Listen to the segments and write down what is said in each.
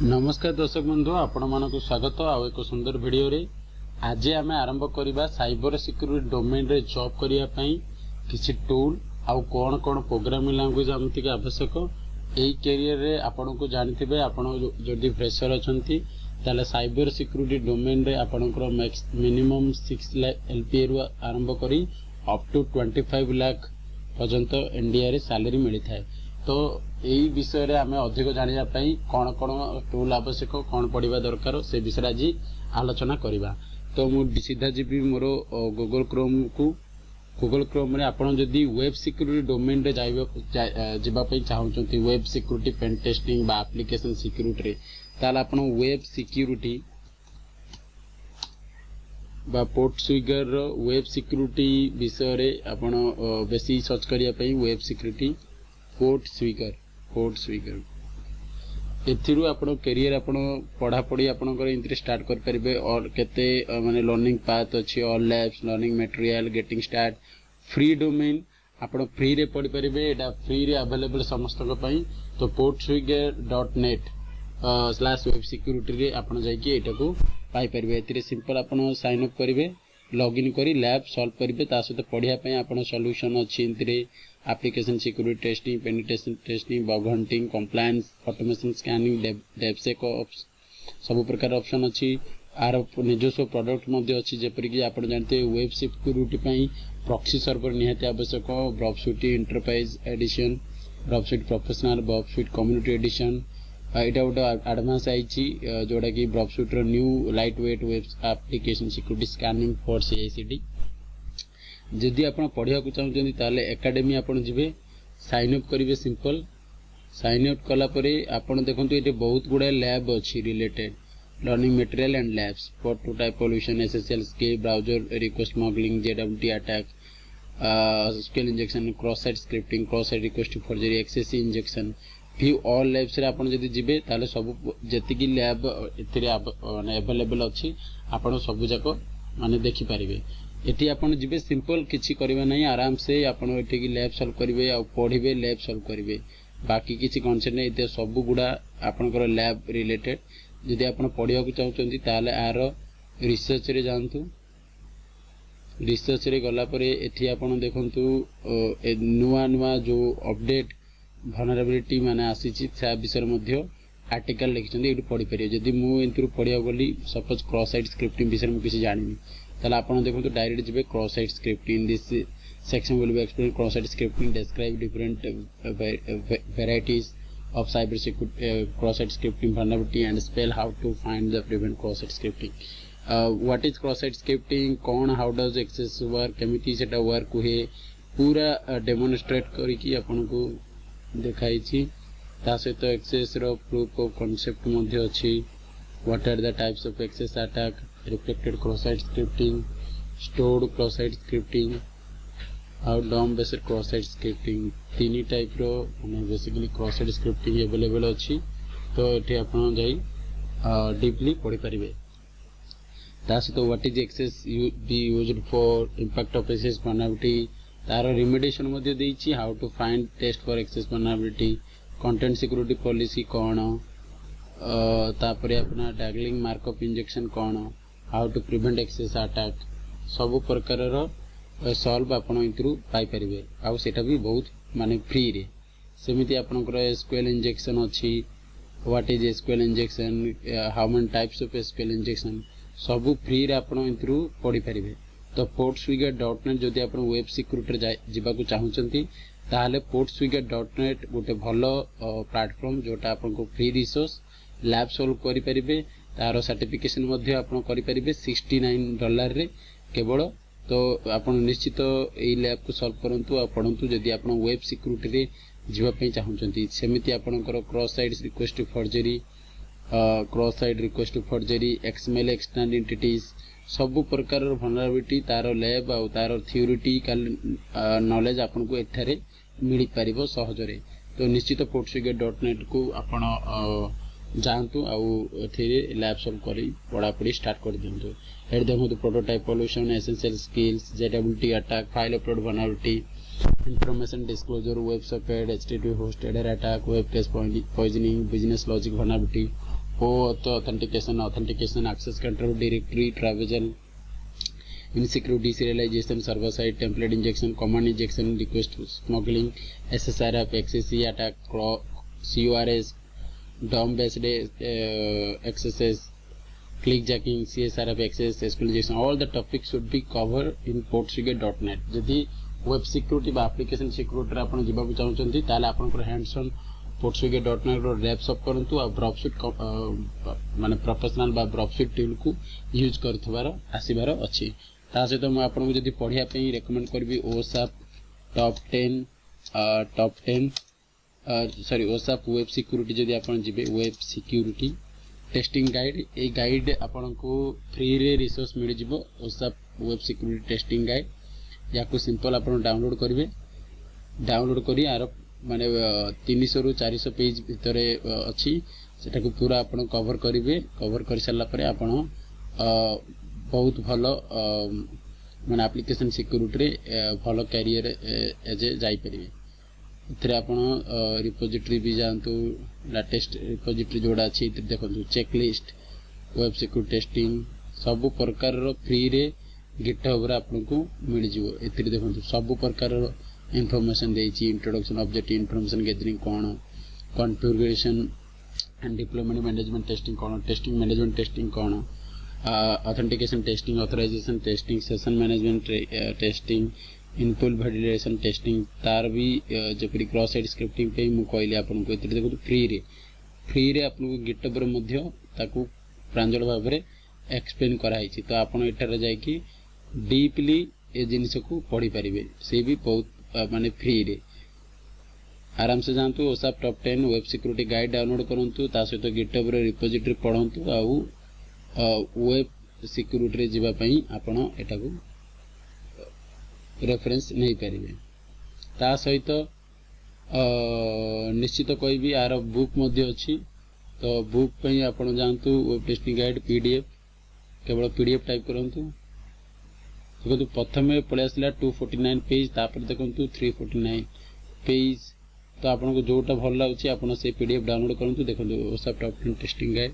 नमस्कार दर्शक बंधु आपण मानक स्वागत आउ एक सुंदर वीडियो रे आज आम आरंभ करबा साइबर सिक्योरिटी डोमेन रे जॉब करिया पई किछि टूल आउ कोन कोन प्रोग्रामिंग लैंग्वेज आमति के आवश्यक एई कैरियर रे आपण को जानथिबे। आपण जदि फ्रेशर अछंती ताले साइबर सिक्योरिटी डोमेन रे आपणकर मिनिमम 6 लाख एलपीए रु आरंभ करी अप टू 25 लाख पर्यंत इंडिया रे सैलरी मिली थाए। तो यही विषय रे आमे अधिक जानिया पई कोन कोन टूल आवश्यक कोन पढ़िबा दरकार से विषय आज आलोचना करिबा। तो मु सीधा जीबी मोर गूगल क्रोम रे आपण जदि वेब सिक्योरिटी डोमेन रे जाइबा पई चाहउचंती वेब सिक्योरिटी पेन टेस्टिंग बा एप्लीकेशन सिक्योरिटी रे ताला आपण वेब सिक्योरिटी बा पोर्ट स्विगर रो वेब सिक्योरिटी विषय रे आपण बेसी सर्च करिया पई वेब सिक्योरिटी पोर्ट स्विगर एथिरु आपण करियर आपण पढ़ा पढ़ी आपनकर इंतरे स्टार्ट कर परिबे और केते माने लर्निंग पाथ अछि all labs learning material getting start free domain आपण फ्री रे पढ़ी परिबे। एटा फ्री रे अवेलेबल समस्त को पई। तो portswigger.net /web security रे आपण जाई कि एटा को पाई परिबे। एथिरे सिंपल आपण साइन अप करिवे लॉगिन करी लैब सॉल्व करिवे ता सहित पढ़िया पई आपण सॉल्यूशन अछि इंतरे application security testing penetration testing bug hunting compliance automation scanning DevSecOps सब प्रकार ऑप्शन अछि। आर निजस्व प्रोडक्ट मध्ये अछि जेपरि कि आपण जानते वेब सिक्योरिटी पई प्रॉक्सी सर्वर निहाती आवश्यक Burp Suite enterprise edition Burp Suite professional Burp Suite community edition एटा गोटे एडवांस आइछि जोडा कि ब्राउज स्विट रो new lightweight web application security scanning for CICD. जदि आपण पढ़िया को चाहउचंदी ताले एकेडमी आपण जिवे साइन अप करिवे। सिंपल साइन अप कला परे आपण देखंतु एटे बहुत गुडा लैब अछि related learning material and labs prototype pollution SSL स्के browser request smuggling JWT attack SQL injection cross site scripting cross site request forgery access injection view all labs रे आपण जदि जिवे ताले सब जेति कि लैब एथिरे माने अवेलेबल अछि आपण सब जाको माने देखि परिबे। एटी आपण जिबे सिंपल किछि करबा नै आराम से आपण एठी कि लैब सॉल्व करिवे आ पढ़िबे लैब सॉल्व करिवे बाकी किछि कॉन्सेप्ट नै एते सब गुडा आपनकर लैब रिलेटेड। जदि आपण पढ़िया को चाहउचंती ताले आर रिसर्च रे जानतु रिसर्च रे गला परे एठी आपण देखंतु नुवा नुवा जो अपडेट vulnerability माने आसीछि सा विषय मध्ये आर्टिकल लिखिछन्ती एठी पढ़ि परियो। जदि मु इंतरु पढ़िया बोली सपोज क्रॉस साइट स्क्रिप्टिंग विषय में किछि जानिनी ताले आपण देखंतु डायरेक्ट जिबे cross site scripting in this section will be explained cross site scripting describe different varieties of cyber security cross site scripting vulnerability and spell how to find the prevent cross site scripting what is cross site scripting कौन how does access work केमिति सेटा work हुए पूरा demonstrate करी कि आपण को देखाई छी। ता सहित एक्सेस रो प्रूफ ऑफ कांसेप्ट मध्ये अछि what are the types of access attack reflected cross site scripting stored cross site scripting how DOM based cross site scripting तीन टाइप रो माने basically cross site scripting available अछि। तो एठी आपण जाई डीपली पढ़ि परिबे। ता सहित what is access be used for impact of access vulnerability तार रिमेडिएशन मध्ये देइछि how to find test for access vulnerability content security policy कोन तापरे अपना टैगलिंग मार्कअप इंजेक्शन कोन how to prevent access attack सब प्रकार रो सॉल्व आपण इंतरु पाई परिबे। आ सेटा भी बहुत माने फ्री रे सेमिति आपनकर एसक्यूएल इंजेक्शन अछि what is SQL injection how many types of SQL injection सब फ्री रे आपण इंतरु पढ़ि परिबे। तो portswigger.net जदि आपण वेब सिक्योरिटी रे जिबा को चाहउचंती ताहाले portswigger.net गोटे भलो प्लेटफॉर्म जोटा आपण को फ्री रिसोर्स लैब सॉल्व करि परिबे तारो सर्टिफिकेशन मध्ये आपण करि परिबे $69 रे केवल। तो आपण निश्चित एई लैब को सॉल्व करंतु आ पढंतु जदि आपण वेब सिक्योरिटी रे जिबा पई चाहउचंती सेमिति आपणकर cross site request forgery XML external entities सब प्रकार vulnerability तारो लैब आ तारो थ्योरेटिकल नॉलेज आपण को एठारे मिली परिबो सहजरे। तो निश्चित portswigger.net को आपण जानतु आउ एथिरे लैब सॉल्व करी पढ़ा पढ़ी स्टार्ट कर दिंतु। हेड देखो prototype pollution essential skills जेडब्ल्यूटी attack file upload vulnerability information disclosure web socket http host header attack web cache poisoning business logic vulnerability authentication, access control, directory traversal, insecurity, serialization, server side template injection, command injection, request smuggling, SSRF, XCC attack, CORS, DOM based XSS, clickjacking, CSRF access, SQL injection. All the topics should be covered in portswigger.net. जदि web security बा application security आपण जिबा को चाहउछंती ताले आपनकर hands on portswigger.net row reps up करंतु आ browser माने professional बा ब्राउजर टूल को यूज करथबार आसीबार अछि ता सहित म आपन को जदि पढिया पई रेकमेंड करबी OSAP top 10 sorry OSAP web security जदि आपन जिबे web security testing guide a guide आपन को फ्री रे रिसोर्स मिल जिवो OSAP web security testing guide या को सिंपल आपन डाउनलोड करिवे डाउनलोड करी आर माने 300 रु 400 पेज भितरे अछि सेटा को पूरा आपन कवर करिवे कवर कर सल्ला परे आपन बहुत भलो माने एप्लीकेशन सिक्योरिटी रे भलो कैरियर एज जाई परिवे इतरे आपण रिपोजिटरी भी जानतु लेटेस्ट रिपोजिटरी जोड़ा अछि देखंतु चेकलिस्ट वेब सिक्योरिटी टेस्टिंग सब प्रकार रो फ्री रे गिटहब रे आपन को मिल जिवो इतरे देखंतु सब प्रकार रो इंफॉर्मेशन देछि इंट्रोडक्शन ऑब्जेक्टिव इंफॉर्मेशन गैदरिंग कोन configuration and deployment management testing कोन टेस्टिंग मैनेजमेंट टेस्टिंग कोन authentication testing authorization testing session management testing input validation testing तार भी जेपरी क्रॉस साइड स्क्रिप्टिंग पे मु कहली आपन को एते देखो फ्री रे आपन को गिटहब रे मध्य ताकू प्रांजल भाव रे एक्सप्लेन कराई छी तो आपन एटारे जाय कि डीपली ए जिनिस को पढ़ी परिबे से भी बहुत माने फ्री रे आराम से जानतु OSAP top 10 web security guide download करंतु ता सहित गिटहब रे रिपोजिटरी पढंतु आ वेब सिक्योरिटी रे जिबा पई आपन एटा को रेफरेंस नहीं पारिबे ता सहित निश्चित कोई भी आर बुक मध्ये अछि तो बुक पई आपण जानतु वेब टेस्टिंग गाइड पीडीएफ केवल पीडीएफ टाइप करंतु देखंतु प्रथमे पळे आसला 249 पेज तापर देखंतु 349 पेज तो आपण को जोटा भल लागछि आपण से पीडीएफ डाउनलोड करंतु देखंतु OSAP टॉप 10 टेस्टिंग गाइड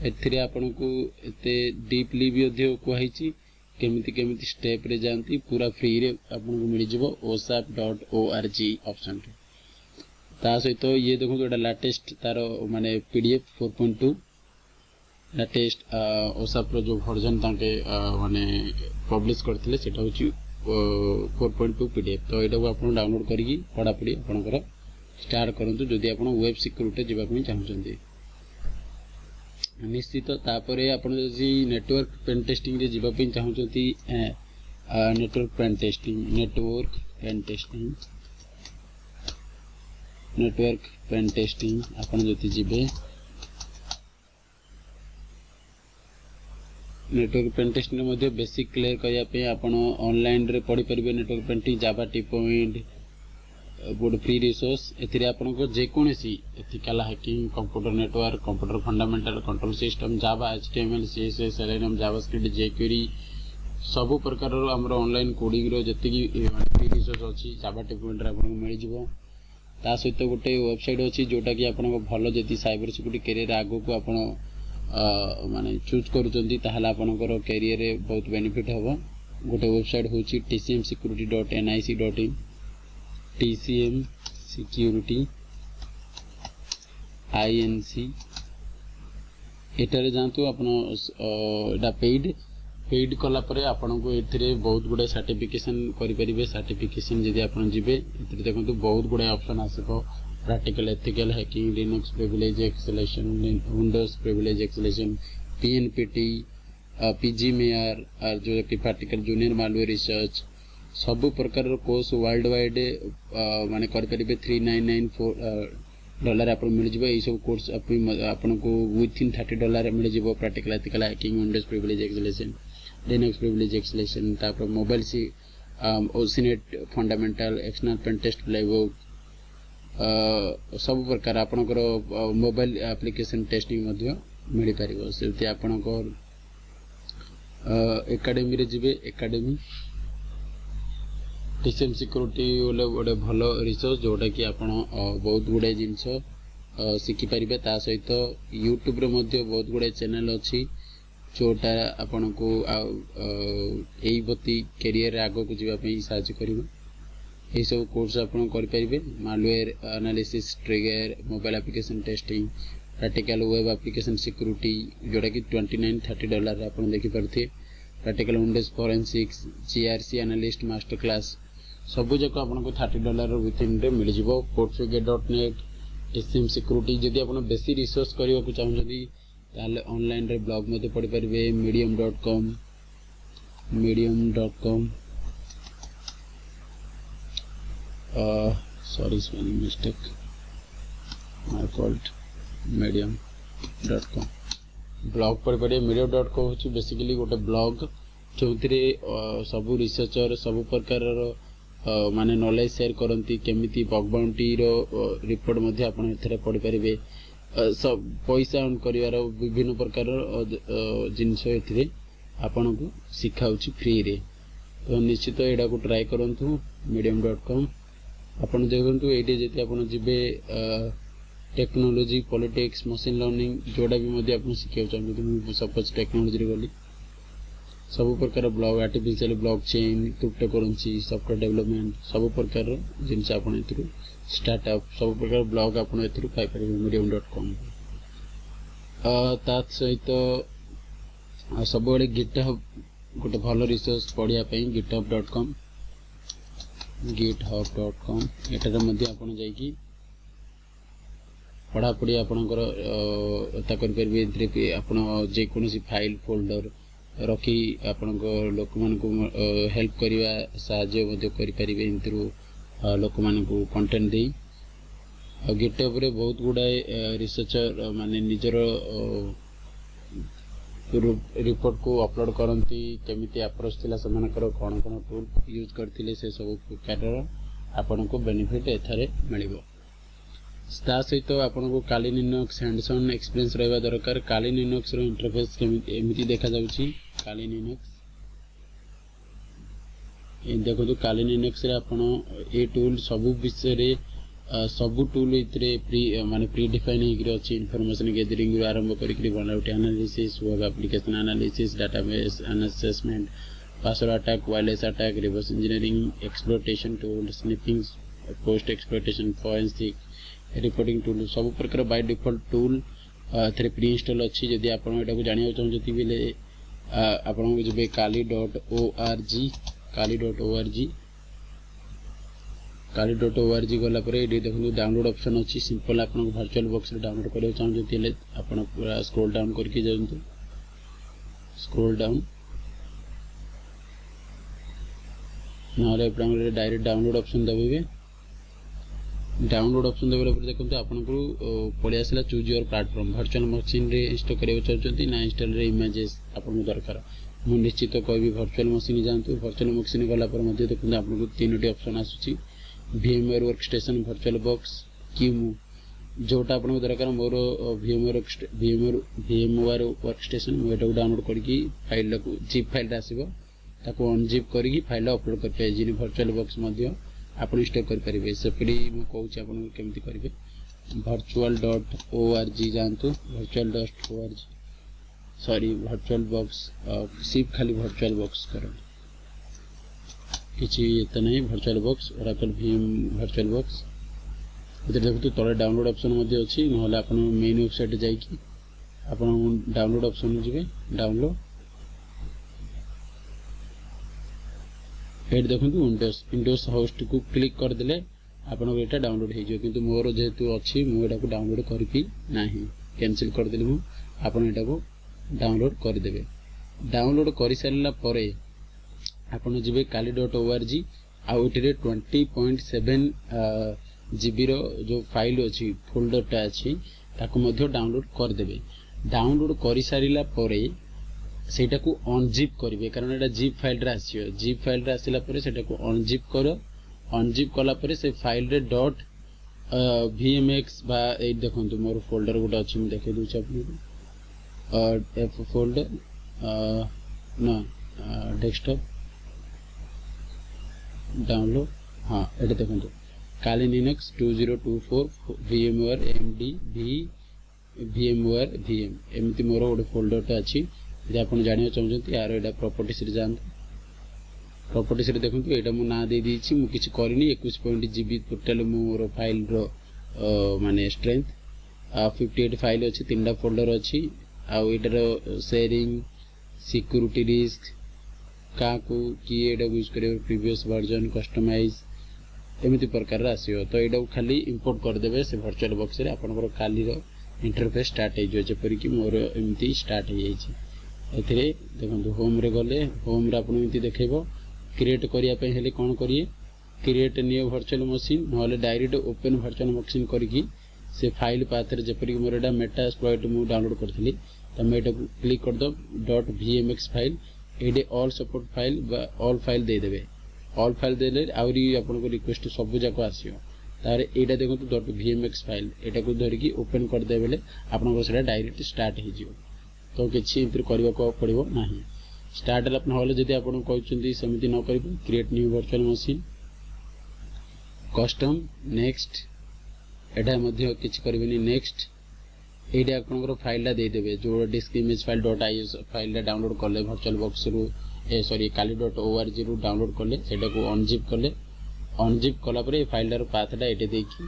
एथिरे आपण को एते डीपली भी अधिक कहैछि केमिति स्टेप रे जानती पूरा फ्री रे आपन को मिल जिवो osap.org ऑप्शन रे ता सहित तो ये देखो एटा लेटेस्ट तार माने पीडीएफ 4.2 लेटेस्ट OSAP रो जो वर्जन ताके माने पब्लिश करथिले सेटा होची 4.2 पीडीएफ तो एटा को आपन डाउनलोड करिकि पढा पढी आपन कर स्टार्ट करंतु जदि आपन वेब सिक्योरिटी जिबा को चाहउछन्ती निश्चित तापरे आपण जि नेटवर्क पेन टेस्टिंग रे जिबा पई चाहउछन्ती नेटवर्क पेन टेस्टिंग आपण जति जिबे नेटवर्क पेन टेस्टिंग मध्ये बेसिक क्लियर करिया पे आपण ऑनलाइन रे पढि परिबे network pen Javatpoint board free resource एथिरे आपन को जे कोनसी ethical hacking computer network computer fundamental control system Java HTML CSS LLM JavaScript jQuery सब प्रकार रो हमर ऑनलाइन कोडिंग रो जति की फ्री रिसोर्स अछि जावा टेक्नोलॉजी रे आपन को मिल जिवो ता सहित गोटे वेबसाइट अछि जोटा की आपन को भलो जति साइबर सिक्योरिटी करियर आगो को आपन माने चूज करूचंती ताहला आपन को करियर रे बहुत बेनिफिट होबो गोटे वेबसाइट होछि tcmsecurity.nic.in TCM Security INC एटारे जानतु आपण एटा पेड कला परे आपण को एथिरे बहुत गुडे सर्टिफिकेशन करि परिबे सर्टिफिकेशन जदि आपण जिबे एथिरे देखंतु बहुत गुडे ऑप्शन आसीबो practical ethical hacking Linux privilege escalation Windows privilege escalation PNPT PGMR और जो कि प्रैक्टिकल जूनियर मालवेयर रिसर्च सब प्रकार कोर्स वर्ल्ड वाइड माने कर परिबे $3,994 आपन मिल जिवो ए सब कोर्स आपन को विथ इन $30 मिल जिवो practical ethical hacking Windows privilege escalation Linux privilege escalation तापर मोबाइल सी OSINT fundamental external pen test playbook सब प्रकार आपन को मोबाइल एप्लीकेशन टेस्टिंग मध्ये मिल परिबो सेति आपन को एकेडमी रे जिबे एकेडमी TCM सिक्योरिटी गोटे भल रिसोर्स जोटा कि आपण बहुत गुडे जिनस शिखि पारिबे ता सहित यूट्यूब रे मध्ये बहुत गुडे चैनल अछि जोटा आपन को एई बती करियर आगो को जीवा पई सहायता करिवो ए सब कोर्स आपन कर पारिबे malware analysis trigger mobile application testing practical web application security जोटा कि $29-30 आपन देखि परथे practical Windows forensics GRC analyst master class सब जक आपन को $30 विथ इन रे मिल जिवो portsuiger.net एसएम सिक्योरिटी जदि आपन बेसी रिसर्च करिवा को चाहउछथि ताले ऑनलाइन रे ब्लॉग मध्ये पढि परिबे medium.com sorry spelling mistake my fault medium.com blog पढि परिबे medium.com होछि बेसिकली गोटे ब्लॉग जोथिरे सब रिसर्चर सब प्रकार माने नॉलेज शेयर करंती केमिति बग बाउंटी रो रिपोर्ट मध्ये आपण एथरे पढि परिबे सब पैसा अर्न करिवार विभिन्न प्रकार जिंस एथरे आपण को सिखाउछि फ्री रे तो निश्चित एडा को ट्राई करंतु medium.com आपण देखंतु एटे जेते आपण जिबे टेक्नोलॉजी पॉलिटिक्स मशीन लर्निंग जोडा भी मध्ये आपण सिखियो चाहू सपोज टेक्नोलॉजी रे गली सब प्रकार blog artificial blockchain crypto currency software development सब प्रकार जिनस आपण एथरु स्टार्टअप सब प्रकार ब्लॉग आपण एथरु पाई परिबे medium.com ता सहित सब बळे गिटहब गोटे भलो रिसोर्स पढिया पई github.com एटार मध्ये आपण जाई की पढ़ा पढ़ी आपनकर ता कर परबे एथरे आपण जे कोनोसी फाइल फोल्डर रखी आपण को लोक मन को हेल्प करिवा साहाय्य मध्ये करि परिबे इंतरु लोक मन को कंटेंट देई गिटहब रे बहुत गुडा रिसर्चर माने निजर रिपोर्ट को अपलोड करंती केमिति अप्रोच थिला समानकर कोन कोन टूल यूज करथिले से सब प्रकार आपण को बेनिफिट एथरे मिलिबो ता सहित आपण को काली लिनक्स हैंड्स ऑन एक्सपीरियंस रहबा दरकार काली लिनक्स रो इंटरफेस केमिति एमिति देखा जाउची काली लिनक्स ए देखो तो काली लिनक्स रे आपण ए टूल सब विषय रे सब टूल इतरे प्री माने प्री डिफाइन हिग्रे अछि इंफॉर्मेशन गैदरिंग रो आरंभ करी कि बनाउट analysis web application analysis database assessment password attack wireless attack reverse engineering exploitation tool sniffing post exploitation forensic reporting tool सब प्रकार बाय डिफॉल्ट टूल थरे प्री इंस्टॉल अछि यदि आपण एटा को जानियो चाहते बिले आपण को जेबे kali.org गला पर एडी देखु डाउनलोड ऑप्शन अछि सिंपल आपण को वर्चुअल बॉक्स रे डाउनलोड करियो चाहते ले आपण पूरा स्क्रॉल डाउन करके जांतु स्क्रॉल डाउन नाले आपण रे डायरेक्ट डाउनलोड ऑप्शन दबेबे डाउनलोड ऑप्शन देबे पर देखंतु आपन को पळे आसला choose your platform virtual machine रे इंस्टॉल करियो चाहते ना इंस्टॉल रे इमेजेस आपन को दरकार मु निश्चित कहबी वर्चुअल मशीन जानतु वर्चुअल मशीन गला पर मध्ये देखंतु आपन को तीनटी ऑप्शन आसुची VMware वर्कस्टेशन वर्चुअल बॉक्स क्यूमू जोटा आपन को दरकार मोर VMware वर्कस्टेशन मु एटा डाउनलोड करके फाइल को zip फाइल आसीबो ताको अनजिप करके फाइल अपलोड कर पे जिनि वर्चुअल बॉक्स मध्ये आपण इंस्टॉल कर परिबे सेपडी मु कहूची आपण केमति करिवे virtual.org जानतु virtual.org sorry virtual box सिर्फ खाली वर्चुअल बॉक्स करो किछि एत नहीं virtual box Oracle Bhim virtual box इधर देखो तो तले डाउनलोड ऑप्शन मध्ये अछि नहले आपण मेन वेबसाइट जाई कि आपण डाउनलोड ऑप्शन जिवे डाउनलोड एड देखंतु विंडोज होस्ट को क्लिक कर देले आपण एटा डाउनलोड हे जो किंतु मोर जेतु अछि मु एटा को डाउनलोड करपी नाही कैंसिल कर देली मु आपण एटा को डाउनलोड कर देबे डाउनलोड करि सारला परे आपण जिबे kali.org आ ओटिरे 20.7 जीबी रो जो फाइल अछि फोल्डर टा अछि ताको मध्ये डाउनलोड कर देबे डाउनलोड करि सारिला परे सेटा को अनजिप करिवे कारण एटा जिप फाइल रा आसियो जिप फाइल रा आसिला परे सेटा को अनजिप करो अनजिप कला परे से फाइल रे डॉट vmx बा ए देखंतु मोर फोल्डर गोटा अछि म देखे दउ छ आपन एफ फोल्डर ना डेस्कटॉप डाउनलोड हाँ एटा देखंतु Kali Linux 2024 VMware AMD VMware VM एमती मोर गोटे फोल्डर अच्छी जे आप जाना चाहते यार यहाँ प्रॉपर्टीज रे जाते प्रॉपर्टीज रे देखो यहाँ मुझे ना दे देछि मु किछि करनी 21 GB टोटल मोर फाइल रो माने स्ट्रेंथ 58 फाइल अच्छी 3टा फोल्डर अच्छी आउ एटार शेयरिंग सिक्योरिटी रिस्क क्या को किए यूज कर प्रीवियस वर्जन कस्टमाइज एमती प्रकार आसो तो यहाँ खाली इंपोर्ट करदे से वर्चुअल बॉक्स रे आपनकर काली इंटरफेस स्टार्ट हो जपरिक मोर एमती स्टार्ट हो जाए देखो होम रे गले होम रे आपन एमती देखो क्रिएट करने हेले कौन करिए क्रिएट न्यू वर्चुअल मशीन ना डायरेक्ट ओपन वर्चुअल मशीन करके से फाइल पाथ रे जपरिक मोर एटा मेटा एक्सप्लॉइट मु डाउनलोड करथली तो मैं एटा क्लिक कर दो .vmx फाइल एडे all support file all file दे देबे ऑल फाइल देले आउरी आपन को रिक्वेस्ट सब जाको आसियो तारे एटा देखो तो .vmx फाइल एटा को धरिकी ओपन कर दे बेले आपन को सेटा डायरेक्ट स्टार्ट हो जियो तो किछि इंटर करबा को पड़िबो नाही स्टार्ट अपन होले जदी आपन कहउचंदी समिति न करिबो create new virtual machine custom next एटा मध्ये किछि करबेनी नेक्स्ट एटा आपन को फाइल ला दे देबे जो disk image file .is file ला डाउनलोड करले वर्चुअल बॉक्स रु सॉरी kali.org रु डाउनलोड करले सेटा को अनजिप करले अनजिप कला पर फाइल पाथटा ये देखिए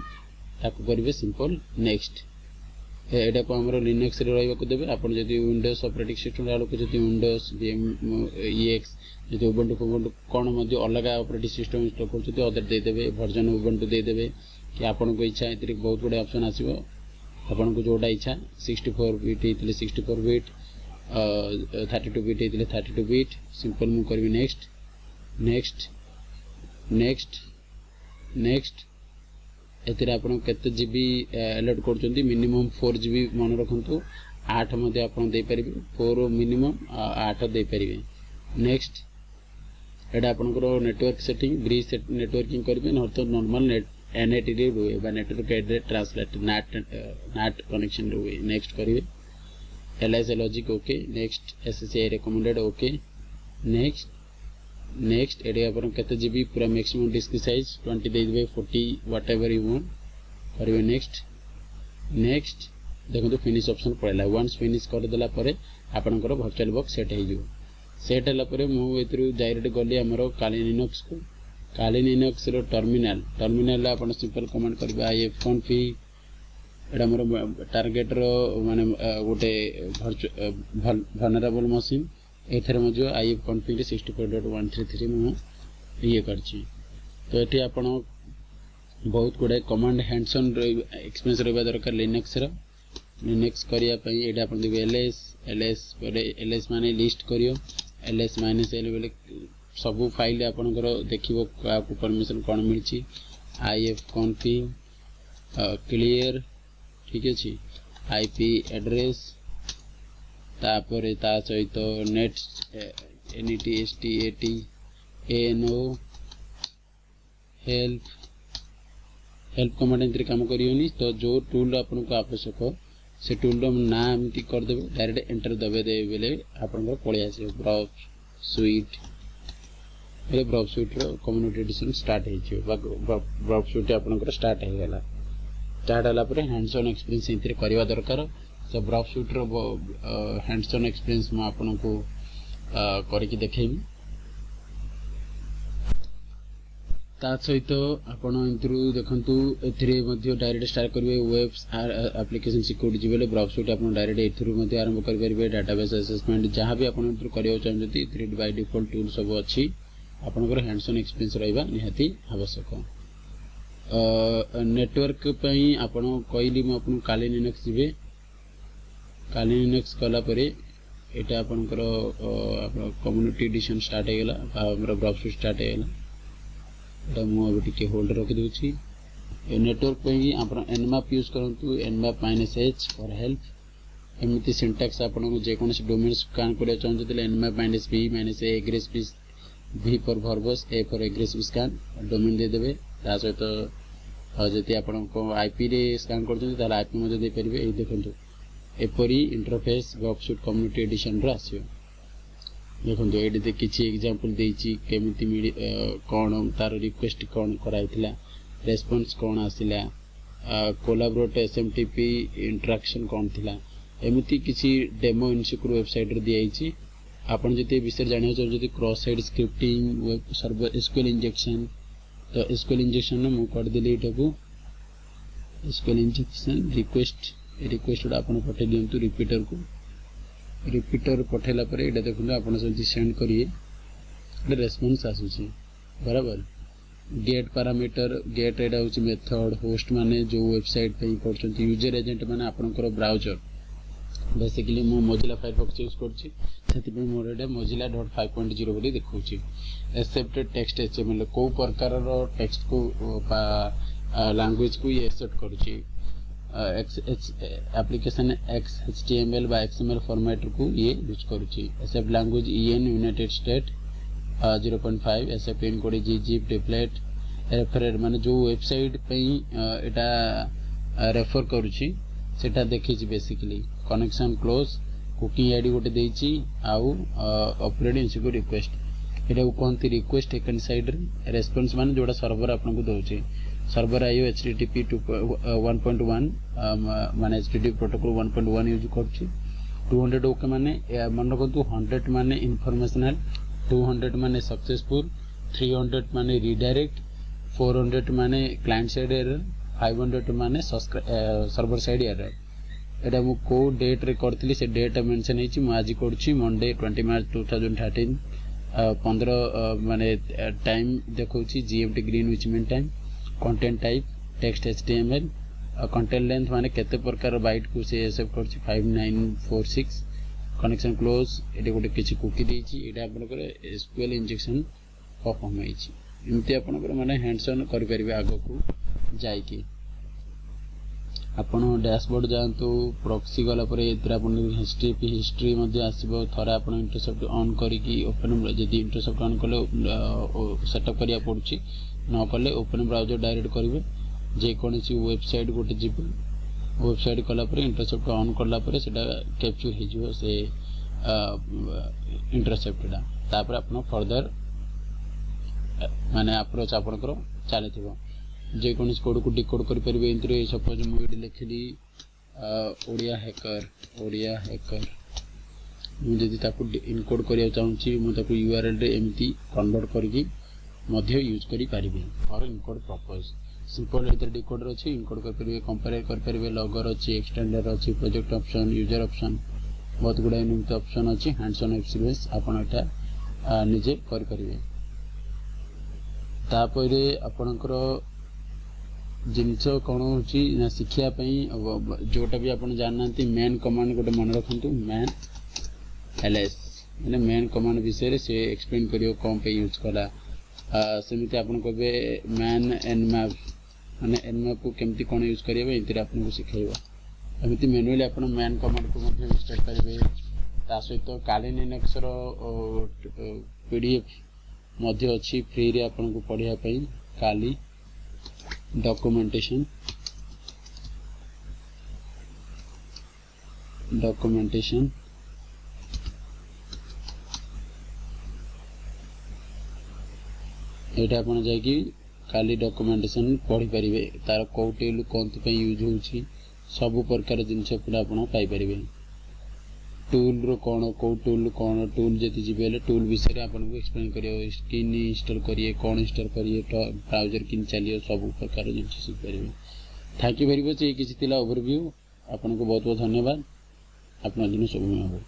ताकू करेंगे सिंपल नेक्स्ट एटा को हमरो लिनक्स रे रहबा को देबे आपण जदी विंडोज ऑपरेटिंग सिस्टम आलो को जदी विंडोज EX जदी उबुंटू कोन मध्ये अलग ऑपरेटिंग सिस्टम इंस्टॉल करछथि अदर दे देबे वर्जन उबुंटू दे देबे कि आपण को इच्छा एतरी बहुत गुडे ऑप्शन आसीबो आपण को जोटा इच्छा 64 बिट इतले 64 बिट 32 बिट इतले 32 बिट सिंपल मु करबी नेक्स्ट नेक्स्ट नेक्स्ट नेक्स्ट एतिर आपण केते जीबी अलॉट करचंती मिनिमम 4 GB मन रखंतु 8 मध्ये आपण दे परिबे 4 मिनिमम 8 दे परिबे नेक्स्ट एडा आपण को नेटवर्क सेटिंग ब्रिज नेटवर्किंग करबे न तो नॉर्मल नेट NAT रे होए बा network address translate NAT connection रे होए नेक्स्ट करिवे LIS logic okay next SSI recommended okay next next एडे अपन केते जीबी पूरा मैक्सिमम डिस्क साइज 20 दे देबे 40 व्हाटएवर यू वांट करिवे नेक्स्ट नेक्स्ट देखो तो फिनिश ऑप्शन पड़ेला वंस फिनिश कर देला परे आपनकर वर्चुअल बॉक्स सेट हे जो सेट हला परे मु एतरु डायरेक्ट गली हमरो काली लिनक्स को काली लिनक्स रो टर्मिनल अपन सिंपल कमांड करबा ifconfig एडा हमरो टारगेट रो माने गोटे vulnerable मशीन एथरे मजो ifconfig 64.133 मु ये करछि तो एठी आपण बहुत गुडे कमांड हैंड्स ऑन एक्सपीरियंस रहबा दरकार लिनक्स करिया पई एडा आपण देबे ls माने लिस्ट करियो ls -l बेले सब फाइल आपण करो देखिबो आपको परमिशन कोन मिलछि ifconfig क्लियर ठीक अछि आईपी एड्रेस तापरे ता सहित net NET ANO help command इंतरे काम करियोनी तो जो टूल आपन को आवश्यक से टूल रो नाम एमती कर देबे डायरेक्ट एंटर दबे दे बेले आपन को पळे आसे ब्राउज स्वीट रो कम्युनिटी एडिशन स्टार्ट हे छियो ब्राउज स्वीट आपन को स्टार्ट हे गेला स्टार्ट हला पर हैंड्स ऑन एक्सपीरियंस इंतरे करबा दरकार तो ब्राउज स्वीट रो हैंड्स ऑन एक्सपीरियंस म आपन को करके देखेबी ता सहित आपण इंतरु देखंतु एथिरे मध्ये डायरेक्ट स्टार्ट करबे वेब एप्लीकेशन सिक्योरिटी जिबेले ब्राउज स्वीट आपण डायरेक्ट एथिरु मध्ये आरंभ कर परबे डेटाबेस असेसमेंट जहां भी आपण इंतरु करियो चाहजति एथिरे बाय डिफॉल्ट टूल सब अछि आपण को हैंड्स ऑन एक्सपीरियंस रहबा निहाती आवश्यक नेटवर्क पई आपण कहली म आपण काली लिनक्स जिबे काली लिनक्स कला परे एटा आपनकर आपण कम्युनिटी एडिशन स्टार्ट हे गेला हमर ब्राउज स्टार्ट हे गेला एटा मु अब टिके होल्ड रख देउची नेटवर्क पई आपण nmap यूज करंतु nmap -h फॉर हेल्प एमिति सिंटैक्स आपण को जे कोनस डोमेन स्कैन करे चाहन जते nmap -b -a aggressive v for verbose a for aggressive scan domain दे देबे ता सहित जति आपण को आईपी रे स्कैन करछन ताला आईपी मध्ये दे परिबे ए देखंतु एपरी इंटरफेस वेबसाइट कम्युनिटी एडिशन रो आसियो देखंतु एडी दे किछि एग्जांपल देछि केमिति कोन तार रिक्वेस्ट कोन कराइथिला रेस्पॉन्स कौन आसिला कोलाबोरेट एसएमटीपी इंटरेक्शन कौन थिला एमती किसी डेमो इनसिक्योर वेबसाइट रे दिया आइछि आपण जति विषय जानियो जति cross side scripting web server SQL injection तो एसक्यूएल इंजेक्शन ने मु कर देली एटाकू एसक्यूएल इंजेक्शन रिक्वेस्ट आपण पठे दियंतु रिपीटर पठेला परे एटा देखु आपण जति सेंड करिए रेस्पॉन्स आसुछि बराबर गेट पैरामीटर गेट एटा होची मेथड होस्ट माने जो वेबसाइट पे करछंती यूजर एजेंट माने आपनकर ब्राउजर बेसिकली मो मोजिला फायरफॉक्स यूज करछि सेति पे मोर एटा mozilla.5.0 बोली देखौछि एक्सेप्टेड टेक्स्ट एचटीएमएल को प्रकार रो टेक्स्ट को लैंग्वेज को ये एक्सेप्ट करछि एप्लीकेशन XHTML बा XML फॉर्मेट को ये यूज करछि accept language EN United State 0.5 ऐसे pin code gzip template referred माने जो वेबसाइट पे एटा रेफर करूची सेटा देखिछि basically connection close cooking ID गोटे देछि आउ अपलोड इनसिक्योर रिक्वेस्ट एटा कोनती रिक्वेस्ट सेकंड साइड रेस्पॉन्स माने जोडा सर्वर आपन को दोछि सर्वर आईओ http 1.1 माने http प्रोटोकॉल 1.1 यूज करछि 200 ओके माने मन रखतु 100 माने इंफॉर्मेशनल 200 माने सक्सेसफुल 300 माने रीडायरेक्ट 400 माने क्लाइंट साइड एरर 500 माने सर्वर साइड एरर एटा मु को डेट रे करथली से डेट मेंशन हेची मु आज करछि मंडे 20 मार्च 2013 15 माने टाइम देखौछि GMT Greenwich mean time content type text HTML content length माने केते प्रकार बाइट को से एक्सेप्ट करछि 5946 कनेक्शन क्लोज एटे गोटे किछि कुकी देछि एटा आपनकर एसक्यूएल इंजेक्शन परफॉर्म हेछि एमती आपनकर माने हैंड्स ऑन करि परिबे आगो को जाय कि आपण डैशबोर्ड जानतो प्रॉक्सी गला परे एतरा आपण हिस्ट्री मध्ये आसीबो थरा आपण इंटरसेप्ट ऑन करी कि ओपन जदी इंटरसेप्ट ऑन कले सेटअप करिया पड़छि न कले ओपन ब्राउजर डायरेक्ट करिवे जे कोनसी वेबसाइट गोटे जिबो वेबसाइट कला परे इंटरसेप्ट ऑन करला परे सेटा कैप्चर हे जिवो से इंटरसेप्टडा तापर आपण फर्दर माने अप्रोच आपण करो चाले थिबो जे कोनस कोड को डिकोड करि परिबे इंतरे सपोज मु एडी लिखली ओडिया हैकर मु जदी ताकू इनकोड करिया चाहूची मु ताकू यूआरएल रे एमती कन्वर्ट करके मध्य यूज करि परिबे फॉर इनकोड पर्पस सिंपल एतर डिकोडर अछि इनकोड कर परिबे कंपेयर कर परिबे लॉगर अछि एक्सटेंडर अछि प्रोजेक्ट ऑप्शन यूजर ऑप्शन बहुत गुडा इनपुट ऑप्शन अछि हैंड्स ऑन एक्सपीरियंस आपण एटा निजे कर परिबे तापरे आपनकर जिनस कौन होची ना शिक्षा पई जोटा भी आपण जाननांती मेन कमांड गोटे मन रखंतु मैन एलएस माने मेन कमांड विषय रे से एक्सप्लेन करियो कोन पे यूज कला सेमिति आपण कहबे मैन एनमैप माने एनमैप को केमती कोन यूज करियो इंतरे आपण को सिखाइबो एमिति मैनुअली आपण मैन कमांड को मध्ये यूज कर परिबे ता सहित काली लिनक्स रो पीडीएफ मध्ये अछि फ्री रे आपण को पढिया पई काली documentation एटा आपण जाय कि खाली डॉक्यूमेंटेशन पढि परिबे तार कोटेल कोंत पे यूज होछि सब प्रकार जिंस पुरा आपण पाई परिबे टूल रो कोन टूल जति जिबेले टूल विषय रे आपण को एक्सप्लेन करियो स्किन इंस्टॉल करिए कोन इंस्टॉल करिए ब्राउजर किन चलियो सब प्रकार जिंस सीख परिबे थैंक यू वेरी मच ये किछि तिला ओवरव्यू आपण को बहुत बहुत धन्यवाद अपना दिन शुभ हो।